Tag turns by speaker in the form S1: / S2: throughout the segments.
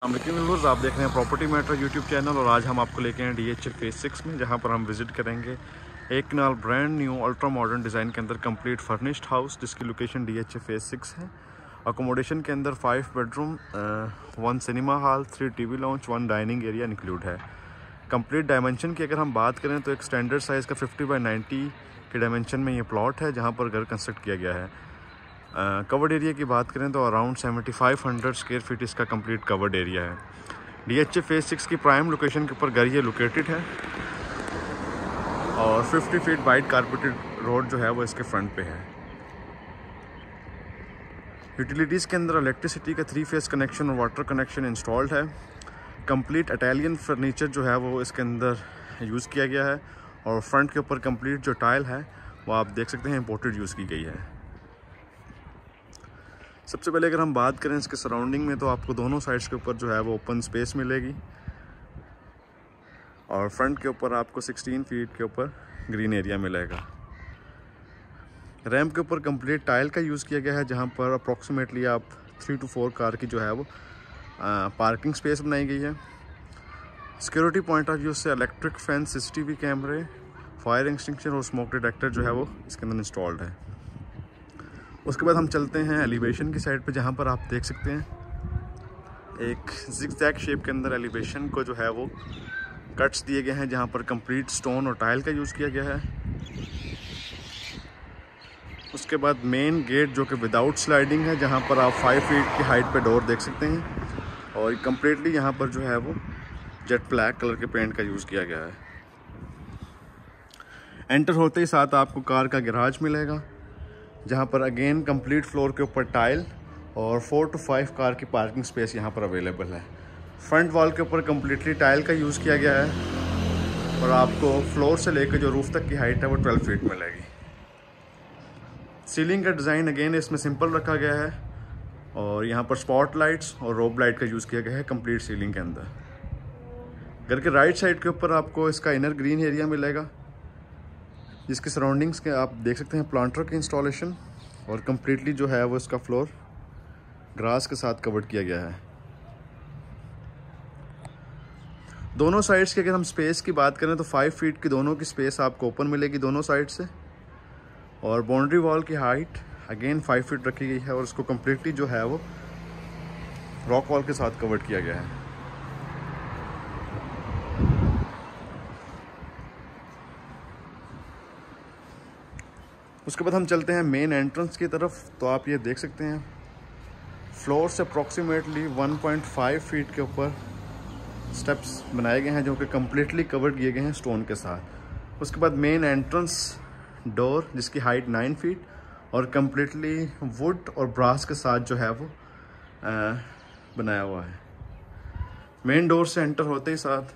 S1: Viewers, आप देख रहे हैं प्रॉपर्टी मैटर यूट्यूब चैनल और आज हम आपको लेके हैं DHA फेज 6 में, जहां पर हम विजिट करेंगे एक kanal brand new ultra modern design के अंदर कंप्लीट फर्निश्ड हाउस, जिसकी लोकेशन DHA फेज 6 है। अकोमोडेशन के अंदर 5 bedroom, 1 cinema hall, 3 TV lounge, 1 dining area include है। कंप्लीट डायमेंशन की अगर हम बात करें तो एक स्टैंडर्ड साइज़ का 50x90 के डायमेंशन में ये प्लॉट है, जहाँ पर घर कंस्ट्रक्ट किया गया है। कवर्ड एरिया की बात करें तो अराउंड 7500 स्क्वायर फीट इसका कंप्लीट कवर्ड एरिया है। DHA फेज 6 की प्राइम लोकेशन के ऊपर घर ये लोकेटेड है और 50 फीट वाइड कारपेटेड रोड जो है वो इसके फ्रंट पे है। यूटिलिटीज़ के अंदर इलेक्ट्रिसिटी का 3 फेज कनेक्शन और वाटर कनेक्शन इंस्टॉल्ड है। कंप्लीट इटालियन फर्नीचर जो है वो इसके अंदर यूज़ किया गया है और फ्रंट के ऊपर कंप्लीट जो टाइल है वो आप देख सकते हैं इम्पोर्टेड यूज़ की गई है। सबसे पहले अगर हम बात करें इसके सराउंडिंग में, तो आपको दोनों साइड्स के ऊपर जो है वो ओपन स्पेस मिलेगी और फ्रंट के ऊपर आपको 16 फीट के ऊपर ग्रीन एरिया मिलेगा। रैंप के ऊपर कंप्लीट टाइल का यूज़ किया गया है, जहां पर अप्रॉक्सीमेटली आप 3 to 4 कार की जो है वो पार्किंग स्पेस बनाई गई है। सिक्योरिटी पॉइंट ऑफ व्यू से इलेक्ट्रिक फेंस, CCTV कैमरे, फायर एक्सटिंग्विशर और स्मोक डिटेक्टर जो है वो इसके अंदर इंस्टॉल्ड है। उसके बाद हम चलते हैं एलिवेशन की साइड पे, जहाँ पर आप देख सकते हैं एक जिगजैग शेप के अंदर एलिवेशन को जो है वो कट्स दिए गए हैं, जहाँ पर कंप्लीट स्टोन और टाइल का यूज़ किया गया है। उसके बाद मेन गेट जो कि विदाउट स्लाइडिंग है, जहाँ पर आप 5 फीट की हाइट पे डोर देख सकते हैं और कम्प्लीटली यहाँ पर जो है वो जेट ब्लैक कलर के पेंट का यूज़ किया गया है। एंटर होते ही साथ आपको कार का गैराज मिलेगा, जहाँ पर अगेन कंप्लीट फ्लोर के ऊपर टाइल और 4 to 5 कार की पार्किंग स्पेस यहाँ पर अवेलेबल है। फ्रंट वॉल के ऊपर कम्प्लीटली टाइल का यूज़ किया गया है और आपको फ्लोर से लेकर जो रूफ तक की हाइट है वो 12 फीट मिलेगी। सीलिंग का डिज़ाइन अगेन इसमें सिंपल रखा गया है और यहाँ पर स्पॉट लाइट्स और रोब लाइट का यूज़ किया गया है कंप्लीट सीलिंग के अंदर। घर के राइट साइड के ऊपर आपको इसका इनर ग्रीन एरिया मिलेगा, जिसके सराउंडिंग्स के आप देख सकते हैं प्लांटर की इंस्टॉलेशन और कम्प्लीटली जो है वो इसका फ्लोर ग्रास के साथ कवर्ड किया गया है। दोनों साइड्स की अगर हम स्पेस की बात करें तो 5 फीट की दोनों की स्पेस आपको ओपन मिलेगी दोनों साइड से और बाउंड्री वॉल की हाइट अगेन 5 फीट रखी गई है और उसको कम्प्लीटली जो है वो रॉक वॉल के साथ कवर्ड किया गया है। उसके बाद हम चलते हैं मेन एंट्रेंस की तरफ, तो आप ये देख सकते हैं फ्लोर से अप्रॉक्सीमेटली 1.5 फीट के ऊपर स्टेप्स बनाए गए हैं, जो कि कम्प्लीटली कवर्ड किए गए हैं स्टोन के साथ। उसके बाद मेन एंट्रेंस डोर, जिसकी हाइट 9 फीट और कम्प्लीटली वुड और ब्रास के साथ जो है वो बनाया हुआ है। मेन डोर से एंटर होते ही साथ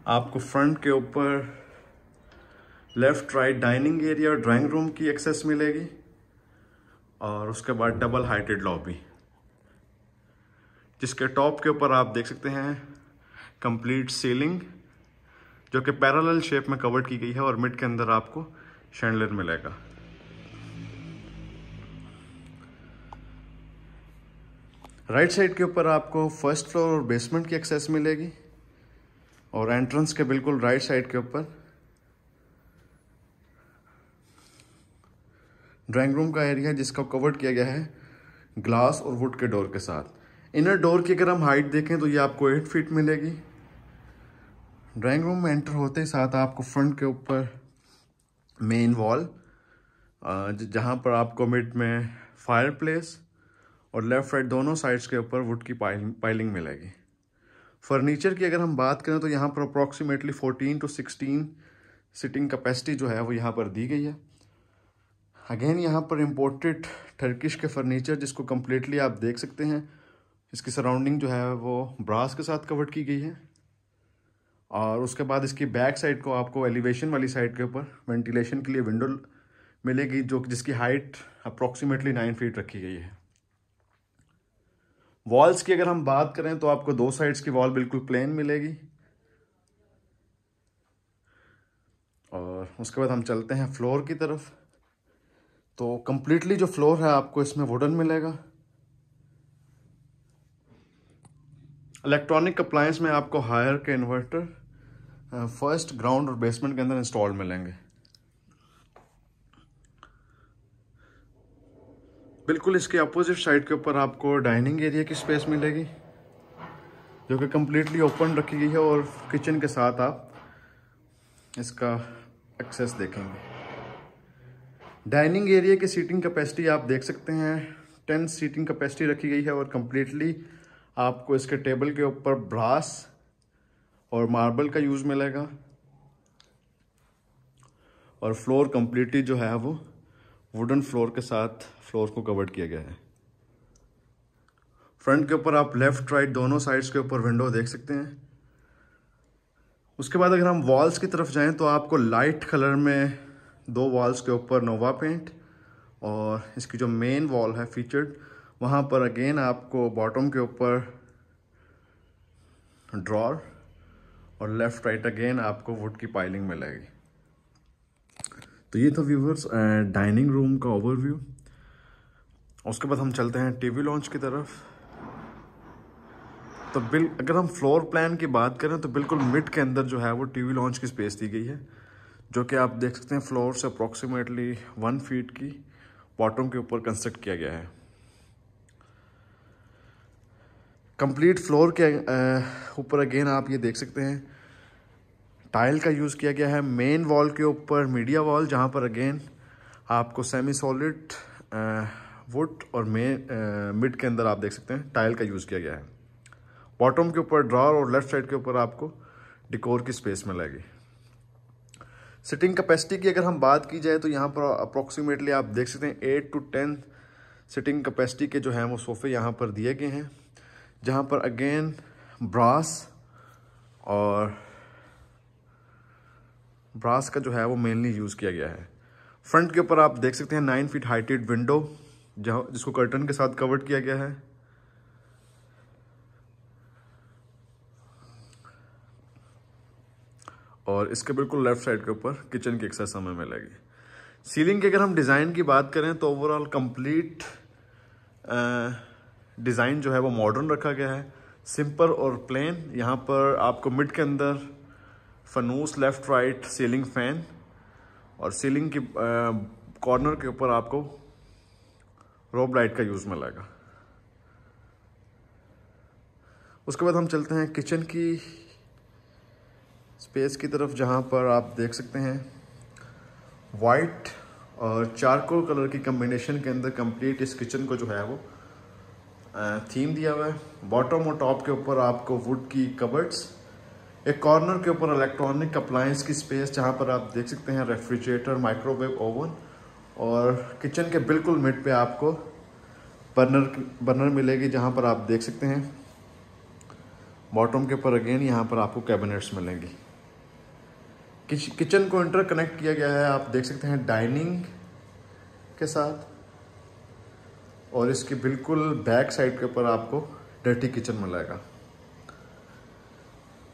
S1: आपको फ्रंट के ऊपर लेफ्ट राइट डाइनिंग एरिया और ड्राइंग रूम की एक्सेस मिलेगी और उसके बाद डबल हाइटेड लॉबी, जिसके टॉप के ऊपर आप देख सकते हैं कंप्लीट सीलिंग जो कि पैरेलल शेप में कवर्ड की गई है और मिड के अंदर आपको शैंडलियर मिलेगा। राइट साइड के ऊपर आपको फर्स्ट फ्लोर और बेसमेंट की एक्सेस मिलेगी और एंट्रेंस के बिल्कुल राइट साइड के ऊपर ड्राइंग रूम का एरिया है, जिसका कवर्ड किया गया है ग्लास और वुड के डोर के साथ। इनर डोर की अगर हम हाइट देखें तो ये आपको 8 फीट मिलेगी। ड्राइंग रूम में एंटर होते ही साथ आपको फ्रंट के ऊपर मेन वॉल, जहां पर आपको मिड में फायर प्लेस और लेफ्ट राइट दोनों साइड्स के ऊपर वुड की पाइलिंग मिलेगी। फर्नीचर की अगर हम बात करें तो यहाँ पर अप्रॉक्सीमेटली 14 to 16 सिटिंग कैपेसिटी जो है वो यहाँ पर दी गई है। अगेन यहाँ पर इम्पोर्टेड टर्किश के फर्नीचर, जिसको कम्प्लीटली आप देख सकते हैं इसकी सराउंडिंग जो है वो ब्रास के साथ कवर्ड की गई है और उसके बाद इसकी बैक साइड को आपको एलिवेशन वाली साइड के ऊपर वेंटिलेशन के लिए विंडो मिलेगी, जिसकी हाइट अप्रॉक्सीमेटली 9 फीट रखी गई है। वॉल्स की अगर हम बात करें तो आपको 2 साइड्स की वॉल बिल्कुल प्लेन मिलेगी और उसके बाद हम चलते हैं फ्लोर की तरफ। तो कम्प्लीटली जो फ्लोर है आपको इसमें वुडन मिलेगा इलेक्ट्रॉनिक अप्लायंस में आपको हायर के इन्वर्टर फर्स्ट, ग्राउंड और बेसमेंट के अंदर इंस्टॉल मिलेंगे। बिल्कुल इसके अपोजिट साइड के ऊपर आपको डाइनिंग एरिया की स्पेस मिलेगी जो कि कम्प्लीटली ओपन रखी गई है और किचन के साथ आप इसका एक्सेस देखेंगे। डाइनिंग एरिया की सीटिंग कैपेसिटी आप देख सकते हैं 10 सीटिंग कैपेसिटी रखी गई है और कम्प्लीटली आपको इसके टेबल के ऊपर ब्रास और मार्बल का यूज़ मिलेगा और फ्लोर कम्प्लीटली जो है वो वुडन फ्लोर के साथ फ्लोर को कवर किया गया है। फ्रंट के ऊपर आप लेफ्ट राइट दोनों साइड्स के ऊपर विंडो देख सकते हैं। उसके बाद अगर हम वॉल्स की तरफ जाएं तो आपको लाइट कलर में 2 वॉल्स के ऊपर नोवा पेंट और इसकी जो मेन वॉल है फीचर्ड वहाँ पर अगेन आपको बॉटम के ऊपर ड्रॉर और लेफ्ट राइट अगेन आपको वुड की पाइलिंग मिलेगी। तो ये था व्यूवर्स डाइनिंग रूम का ओवरव्यू। उसके बाद हम चलते हैं टीवी लॉन्च की तरफ। तो अगर हम फ्लोर प्लान की बात करें तो बिल्कुल मिड के अंदर जो है वो टीवी लॉन्च की स्पेस दी गई है जो कि आप देख सकते हैं फ्लोर से अप्रॉक्सीमेटली 1 फीट की बॉटम के ऊपर कंस्ट्रक्ट किया गया है। कंप्लीट फ्लोर के ऊपर अगेन आप ये देख सकते हैं टाइल का यूज़ किया गया है। मेन वॉल के ऊपर मीडिया वॉल जहाँ पर अगेन आपको सेमी सॉलिड वुड और मिड के अंदर आप देख सकते हैं टाइल का यूज़ किया गया है। बॉटम के ऊपर ड्रॉर और लेफ्ट साइड के ऊपर आपको डिकोर की स्पेस मिलेगी। सिटिंग कैपेसिटी की अगर हम बात की जाए तो यहाँ पर अप्रॉक्सीमेटली आप देख सकते हैं 8 to 10 सिटिंग कैपेसिटी के जो हैं वो सोफ़े यहाँ पर दिए गए हैं जहाँ पर अगेन ब्रास का जो है वो मेनली यूज़ किया गया है। फ्रंट के ऊपर आप देख सकते हैं 9 फीट हाइटेड विंडो जिसको कर्टन के साथ कवर्ड किया गया है। और इसके बिल्कुल लेफ्ट साइड के ऊपर किचन की एक्सेस हमें मिलेगी। सीलिंग की अगर हम डिज़ाइन की बात करें तो ओवरऑल कंप्लीट डिज़ाइन जो है वो मॉडर्न रखा गया है, सिंपल और प्लेन। यहाँ पर आपको मिड के अंदर फनूस, लेफ्ट राइट सीलिंग फैन और सीलिंग की कॉर्नर के ऊपर आपको रोब लाइट का यूज़ मिलेगा। उसके बाद हम चलते हैं किचन की स्पेस की तरफ जहाँ पर आप देख सकते हैं वाइट और चारकोल कलर की कम्बिनेशन के अंदर कंप्लीट इस किचन को जो है वो थीम दिया हुआ है। बॉटम और टॉप के ऊपर आपको वुड की कबर्ड्स, एक कॉर्नर के ऊपर इलेक्ट्रॉनिक अप्लायंस की स्पेस जहाँ पर आप देख सकते हैं रेफ्रिजरेटर, माइक्रोवेव ओवन और किचन के बिल्कुल मिड पे आपको बर्नर मिलेगी जहाँ पर आप देख सकते हैं बॉटम के ऊपर अगेन यहाँ पर आपको कैबिनेट्स मिलेंगी। किचन को इंटरकनेक्ट किया गया है आप देख सकते हैं डाइनिंग के साथ और इसके बिल्कुल बैक साइड के ऊपर आपको डर्टी किचन मिलेगा।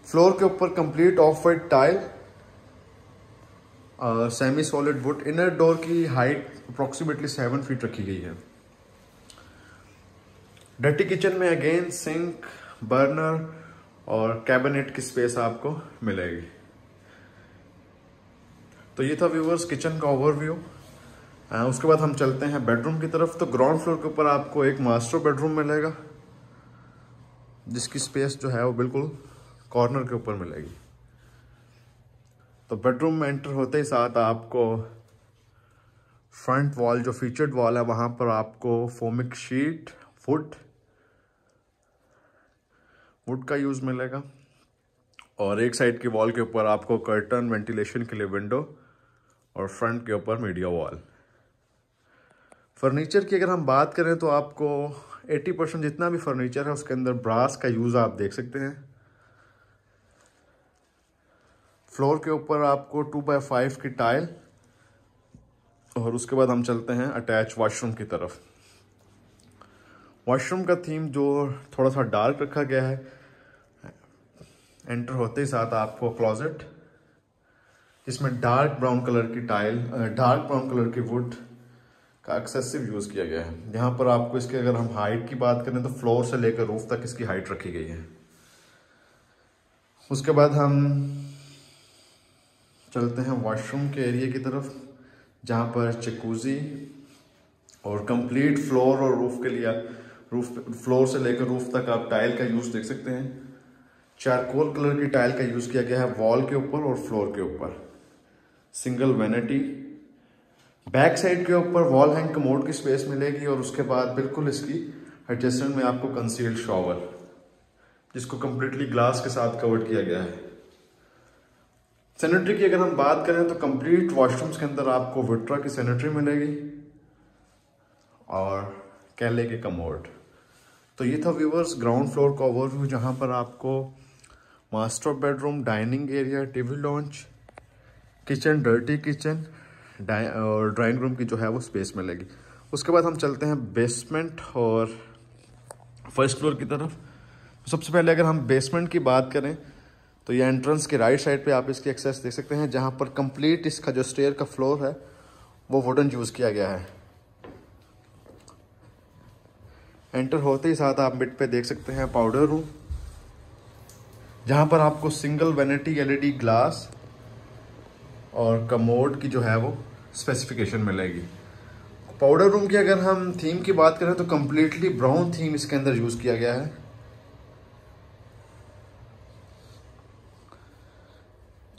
S1: फ्लोर के ऊपर complete of white tile, semi solid wood. Inner door की हाइट अप्रोक्सीमेटली 7 फीट रखी गई है। डर्टी किचन में अगेन सिंक, बर्नर और कैबिनेट की स्पेस आपको मिलेगी। तो ये था व्यूवर्स किचन का ओवरव्यू। उसके बाद हम चलते हैं बेडरूम की तरफ। तो ग्राउंड फ्लोर के ऊपर आपको एक मास्टर बेडरूम मिलेगा जिसकी स्पेस जो है वो बिल्कुल कॉर्नर के ऊपर मिलेगी। तो बेडरूम में एंटर होते ही साथ आपको फ्रंट वॉल जो फीचर्ड वॉल है वहां पर आपको फोमिक शीट वुड का यूज मिलेगा और एक साइड की वॉल के ऊपर आपको कर्टन, वेंटिलेशन के लिए विंडो और फ्रंट के ऊपर मीडिया वॉल। फर्नीचर की अगर हम बात करें तो आपको 80% जितना भी फर्नीचर है उसके अंदर ब्रास का यूज आप देख सकते हैं। फ्लोर के ऊपर आपको 2x5 की टाइल और उसके बाद हम चलते हैं अटैच वॉशरूम की तरफ। वॉशरूम का थीम जो थोड़ा सा डार्क रखा गया है। एंटर होते ही साथ आपको क्लोजेट जिसमें डार्क ब्राउन कलर की टाइल, डार्क ब्राउन कलर की वुड का एक्सेसिव यूज किया गया है। यहाँ पर आपको इसके अगर हम हाइट की बात करें तो फ्लोर से लेकर रूफ तक इसकी हाइट रखी गई है। उसके बाद हम चलते हैं वॉशरूम के एरिया की तरफ, जहाँ पर जकूजी और कंप्लीट फ्लोर और रूफ के लिए, फ्लोर से लेकर रूफ तक आप टाइल का यूज़ देख सकते हैं। चारकोल कलर की टाइल का यूज़ किया गया है वॉल के ऊपर और फ्लोर के ऊपर। सिंगल वैनिटी, बैक साइड के ऊपर वॉल हैंग कमोड की स्पेस मिलेगी और उसके बाद बिल्कुल इसकी एडजस्टमेंट में आपको कंसील्ड शॉवर, जिसको कंप्लीटली ग्लास के साथ कवर किया गया है। सैनिटरी की अगर हम बात करें तो कंप्लीट वॉशरूम्स के अंदर आपको विट्रा की सैनिटरी मिलेगी और कैले के कमोड। तो ये था व्यूअर्स ग्राउंड फ्लोर का ओवरव्यू, जहाँ पर आपको master bedroom, dining area, TV launch, kitchen, dirty kitchen और ड्राइंग रूम की जो है वो स्पेस मिलेगी। उसके बाद हम चलते हैं बेसमेंट और फर्स्ट फ्लोर की तरफ। सबसे पहले अगर हम बेसमेंट की बात करें तो ये एंट्रेंस के राइट साइड पे आप इसकी एक्सेस देख सकते हैं, जहाँ पर कंप्लीट इसका जो स्टेयर का फ्लोर है वो वुडन यूज़ किया गया है। एंटर होते ही साथ आप मिड पे देख सकते हैं पाउडर रूम, जहाँ पर आपको सिंगल वैनिटी एलईडी ग्लास और कमोड की जो है वो स्पेसिफिकेशन मिलेगी। पाउडर रूम की अगर हम थीम की बात करें तो कंप्लीटली ब्राउन थीम इसके अंदर यूज़ किया गया है।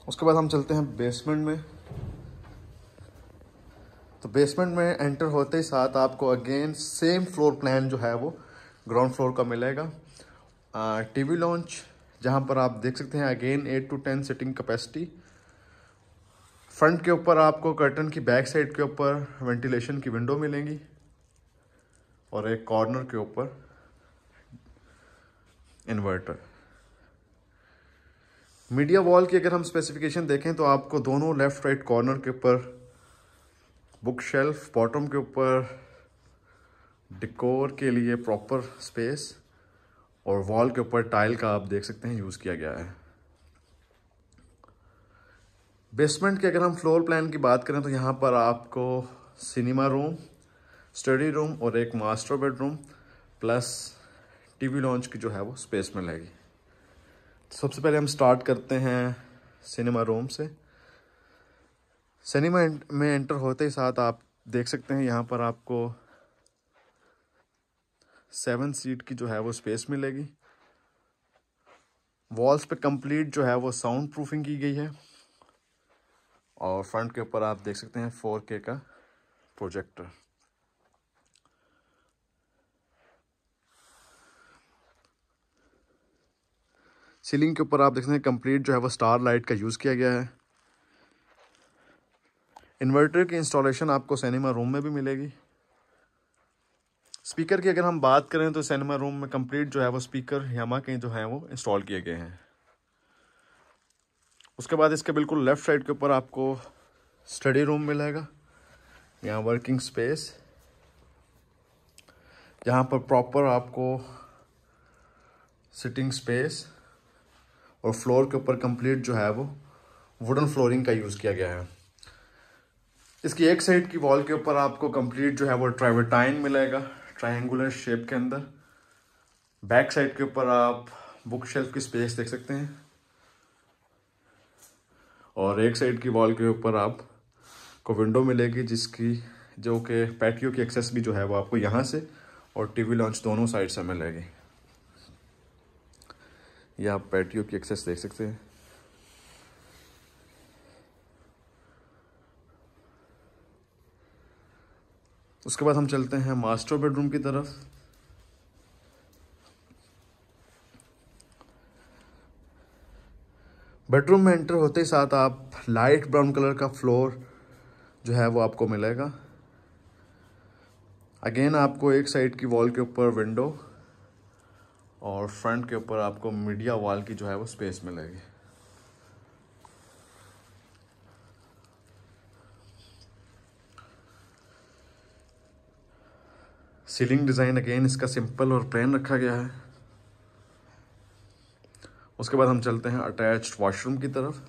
S1: उसके बाद हम चलते हैं बेसमेंट में। तो बेसमेंट में एंटर होते ही साथ आपको अगेन सेम फ्लोर प्लान जो है वो ग्राउंड फ्लोर का मिलेगा। टीवी लॉन्च, जहां पर आप देख सकते हैं again 8 to 10 sitting capacity. Front के ऊपर आपको कर्टन की बैक साइड के ऊपर वेंटिलेशन की विंडो मिलेंगी और एक कॉर्नर के ऊपर इन्वर्टर। मीडिया वॉल की अगर हम स्पेसिफिकेशन देखें तो आपको दोनों लेफ्ट राइट कॉर्नर के ऊपर बुक शेल्फ, बॉटम के ऊपर डिकोर के लिए प्रॉपर स्पेस और वॉल के ऊपर टाइल का आप देख सकते हैं यूज़ किया गया है। बेसमेंट के अगर हम फ्लोर प्लान की बात करें तो यहाँ पर आपको सिनेमा रूम, स्टडी रूम और एक master bedroom plus TV launch की जो है वो स्पेस मिलेगी। सबसे पहले हम स्टार्ट करते हैं सिनेमा रूम से। सिनेमा में एंटर होते ही साथ आप देख सकते हैं यहाँ पर आपको 7 सीट की जो है वो स्पेस मिलेगी। वॉल्स पे कंप्लीट जो है वो साउंड प्रूफिंग की गई है और फ्रंट के ऊपर आप देख सकते हैं 4K का प्रोजेक्टर। सीलिंग के ऊपर आप देख सकते हैं कंप्लीट जो है वो स्टार लाइट का यूज़ किया गया है। इन्वर्टर की इंस्टॉलेशन आपको सिनेमा रूम में भी मिलेगी। स्पीकर की अगर हम बात करें तो सिनेमा रूम में कंप्लीट जो है वो स्पीकर यामा के जो हैं वो इंस्टॉल किए गए हैं। उसके बाद इसके बिल्कुल लेफ्ट साइड के ऊपर आपको स्टडी रूम मिलेगा, यहाँ वर्किंग स्पेस, जहाँ पर प्रॉपर आपको सिटिंग स्पेस और फ्लोर के ऊपर कंप्लीट जो है वो वुडन फ्लोरिंग का यूज़ किया गया है। इसकी एक साइड की वॉल के ऊपर आपको कंप्लीट जो है वो ट्राइवर्टाइन मिलेगा ट्रायंगुलर शेप के अंदर। बैक साइड के ऊपर आप बुक शेल्फ की स्पेस देख सकते हैं और एक साइड की वॉल के ऊपर आपको विंडो मिलेगी, जिसकी जो कि पैटियो की एक्सेस भी जो है वो आपको यहाँ से और टीवी लॉन्च दोनों साइड से मिलेगी। ये आप पैटियो की एक्सेस देख सकते हैं। उसके बाद हम चलते हैं मास्टर बेडरूम की तरफ। बेडरूम में एंटर होते ही साथ आप लाइट ब्राउन कलर का फ्लोर जो है वो आपको मिलेगा। अगेन आपको एक साइड की वॉल के ऊपर विंडो और फ्रंट के ऊपर आपको मीडिया वॉल की जो है वो स्पेस मिलेगी। सीलिंग डिज़ाइन अगेन इसका सिंपल और प्लेन रखा गया है। उसके बाद हम चलते हैं अटैच्ड वॉशरूम की तरफ।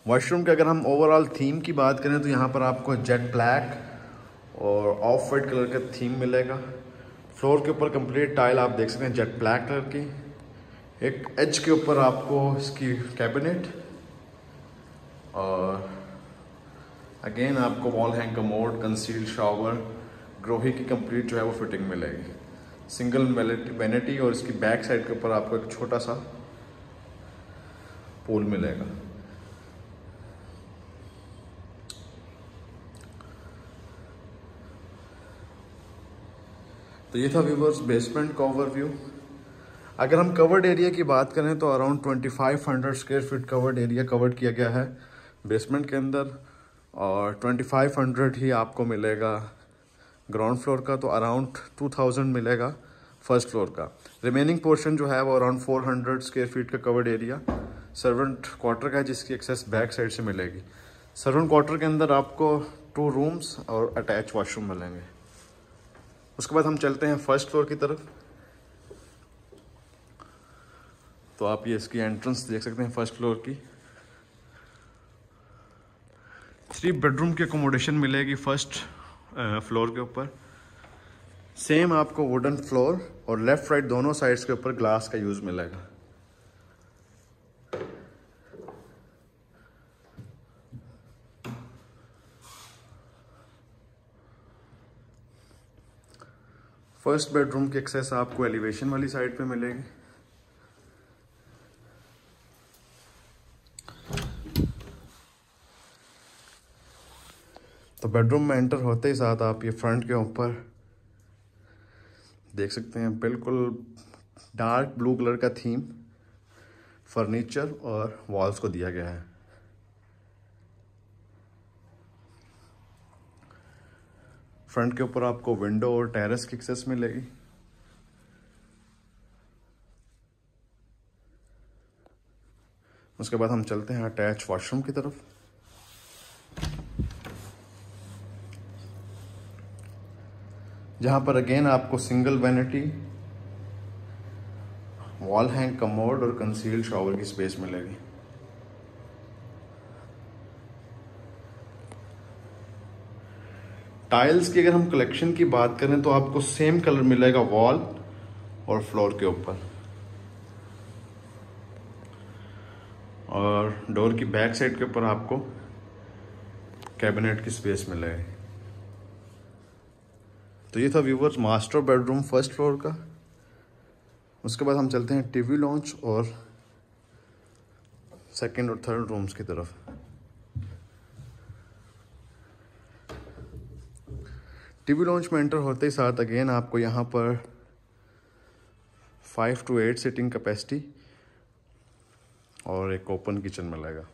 S1: वॉशरूम के अगर हम ओवरऑल थीम की बात करें तो यहाँ पर आपको जेट ब्लैक और ऑफ वाइट कलर का थीम मिलेगा। फ्लोर के ऊपर कंप्लीट टाइल आप देख सकते हैं जेट ब्लैक कलर की। एक एज के ऊपर आपको इसकी कैबिनेट, और अगेन आपको wall hang commode, concealed shower, Grohe की कंप्लीट जो है वो फिटिंग मिलेगी। सिंगल वैनिटी और इसकी बैक साइड के ऊपर आपको एक छोटा सा पूल मिलेगा। तो ये था व्यूवर्स बेसमेंट का ओवरव्यू। अगर हम कवर्ड एरिया की बात करें तो around 2500 square feet covered area covered किया गया है बेसमेंट के अंदर, और 2500 ही आपको मिलेगा ग्राउंड फ्लोर का, तो अराउंड 2000 मिलेगा फर्स्ट फ्लोर का। रिमेनिंग पोर्शन जो है वो अराउंड 400 स्क्वायर फीट का कवर्ड एरिया सर्वेंट क्वार्टर का है, जिसकी एक्सेस बैक साइड से मिलेगी। सर्वेंट क्वार्टर के अंदर आपको 2 रूम्स और अटैच वॉशरूम मिलेंगे। उसके बाद हम चलते हैं फर्स्ट फ्लोर की तरफ। तो आप ये इसकी एंट्रेंस देख सकते हैं फर्स्ट फ्लोर की। 3 बेडरूम की अकोमोडेशन मिलेगी फर्स्ट फ्लोर के ऊपर। सेम आपको वुडन फ्लोर और लेफ्ट राइट दोनों साइड्स के ऊपर ग्लास का यूज मिलेगा। फर्स्ट बेडरूम की एक्सेस आपको एलिवेशन वाली साइड पे मिलेगी। तो बेडरूम में एंटर होते ही साथ आप ये फ्रंट के ऊपर देख सकते हैं बिल्कुल डार्क ब्लू कलर का थीम फर्नीचर और वॉल्स को दिया गया है। फ्रंट के ऊपर आपको विंडो और टेरेस की एक्सेस मिलेगी। उसके बाद हम चलते हैं अटैच वॉशरूम की तरफ। जहां पर अगेन आपको single vanity, wall hang commode और कंसील्ड शावर की स्पेस मिलेगी। टाइल्स की अगर हम कलेक्शन की बात करें तो आपको सेम कलर मिलेगा वॉल और फ्लोर के ऊपर, और डोर की बैक साइड के ऊपर आपको कैबिनेट की स्पेस मिलेगी। तो ये था viewers master bedroom first floor का। उसके बाद हम चलते हैं टीवी लॉन्च और सेकंड और थर्ड रूम्स की तरफ। टीवी लॉन्च में एंटर होते ही साथ अगेन आपको यहाँ पर 5 to 8 सीटिंग कैपेसिटी और एक ओपन किचन मिलेगा।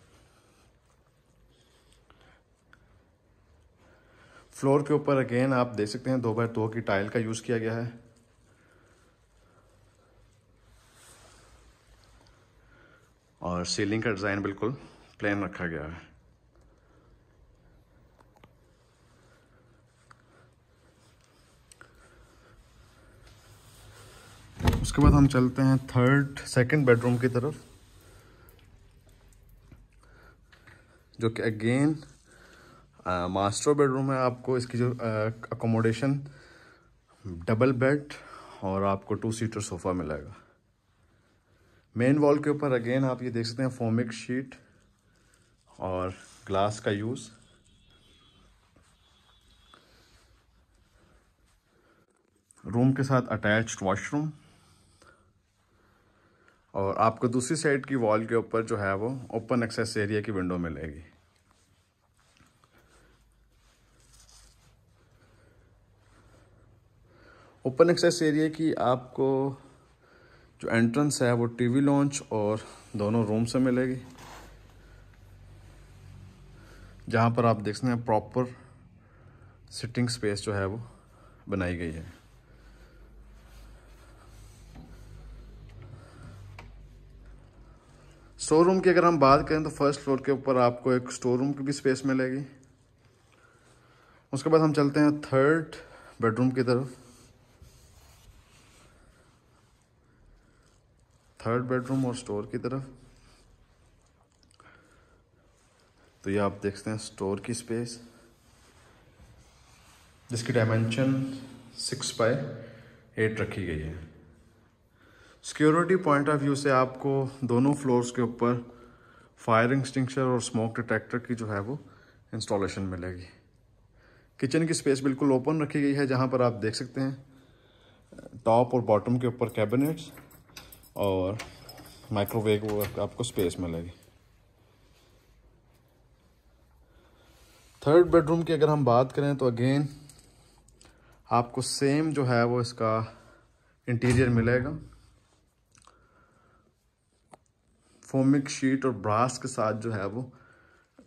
S1: फ्लोर के ऊपर अगेन आप देख सकते हैं 2x2 की टाइल का यूज किया गया है, और सीलिंग का डिजाइन बिल्कुल प्लेन रखा गया है। उसके बाद हम चलते हैं सेकंड बेडरूम की तरफ, जो कि अगेन मास्टर बेडरूम है। आपको इसकी जो अकोमोडेशन डबल बेड और आपको 2 सीटर सोफा मिलेगा। मेन वॉल के ऊपर अगेन आप ये देख सकते हैं फोमिक शीट और ग्लास का यूज। रूम के साथ अटैच्ड वॉशरूम, और आपको दूसरी साइड की वॉल के ऊपर जो है वो ओपन एक्सेस एरिया की विंडो मिलेगी। ओपन एक्सेस एरिया की आपको जो एंट्रेंस है वो टीवी लॉन्च और दोनों रूम से मिलेगी, जहां पर आप देख सकते हैं प्रॉपर सिटिंग स्पेस जो है वो बनाई गई है। स्टोर रूम की अगर हम बात करें तो फर्स्ट फ्लोर के ऊपर आपको एक स्टोर रूम की भी स्पेस मिलेगी। उसके बाद हम चलते हैं थर्ड बेडरूम की तरफ। थर्ड बेडरूम और स्टोर की तरफ, तो ये आप देख सकते हैं स्टोर की स्पेस, जिसकी डायमेंशन 6x8 रखी गई है। सिक्योरिटी पॉइंट ऑफ व्यू से आपको दोनों फ्लोर्स के ऊपर फायर एक्सटिंग्विशर और स्मोक डिटेक्टर की जो है वो इंस्टॉलेशन मिलेगी। किचन की स्पेस बिल्कुल ओपन रखी गई है, जहाँ पर आप देख सकते हैं टॉप और बॉटम के ऊपर कैबिनेट्स और माइक्रोवेव आपको स्पेस मिलेगी। थर्ड बेडरूम की अगर हम बात करें तो अगेन आपको सेम जो है वो इसका इंटीरियर मिलेगा। फोमिक शीट और ब्रास के साथ जो है वो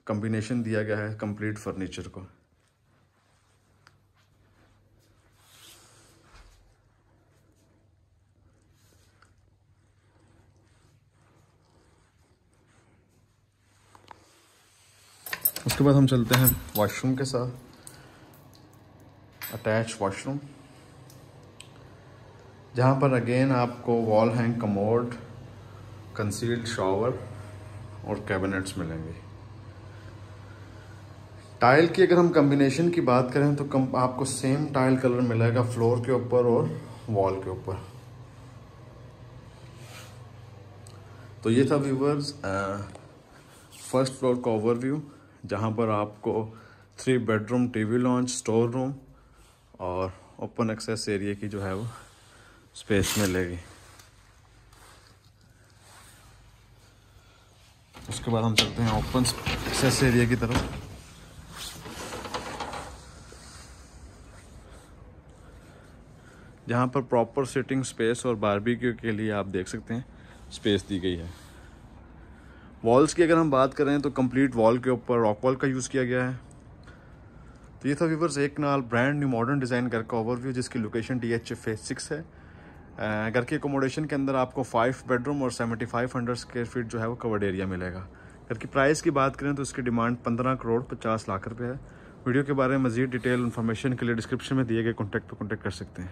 S1: कॉम्बिनेशन दिया गया है कंप्लीट फर्नीचर को। उसके बाद हम चलते हैं वॉशरूम के साथ। अटैच वॉशरूम, जहाँ पर अगेन आपको wall hang commode, concealed shower और कैबिनेट्स मिलेंगे। टाइल की अगर हम कॉम्बिनेशन की बात करें तो आपको सेम टाइल कलर मिलेगा फ्लोर के ऊपर और वॉल के ऊपर। तो ये था व्यूवर्स फर्स्ट फ्लोर का ओवरव्यू, जहाँ पर आपको 3 bedroom, TV launch, store room और ओपन एक्सेस एरिया की जो है वो स्पेस मिलेगी। उसके बाद हम चलते हैं ओपन एक्सेस एरिया की तरफ। जहाँ पर प्रॉपर सिटिंग स्पेस और बारबेक्यू के लिए आप देख सकते हैं स्पेस दी गई है। वॉल्स की अगर हम बात करें तो कंप्लीट वॉल के ऊपर रॉक वॉल का यूज़ किया गया है। तो ये था व्यूवर्स एक नाल ब्रांड न्यू मॉडर्न डिज़ाइन घर का ओवरव्यू, जिसकी लोकेशन DH फेज 6 है। घर की अकोमोडेशन के अंदर आपको 5 बेडरूम और 7500 स्क्वायर फीट जो है वो कवर्ड एरिया मिलेगा। घर की प्राइस की बात करें तो इसकी डिमांड 15 करोड़ 50 लाख रुपये है। वीडियो के बारे में मज़ीद डिटेल इन्फॉर्मेशन के लिए डिस्क्रिप्शन में दिए गए कॉन्टैक्ट पर कॉन्टैक्ट कर सकते हैं।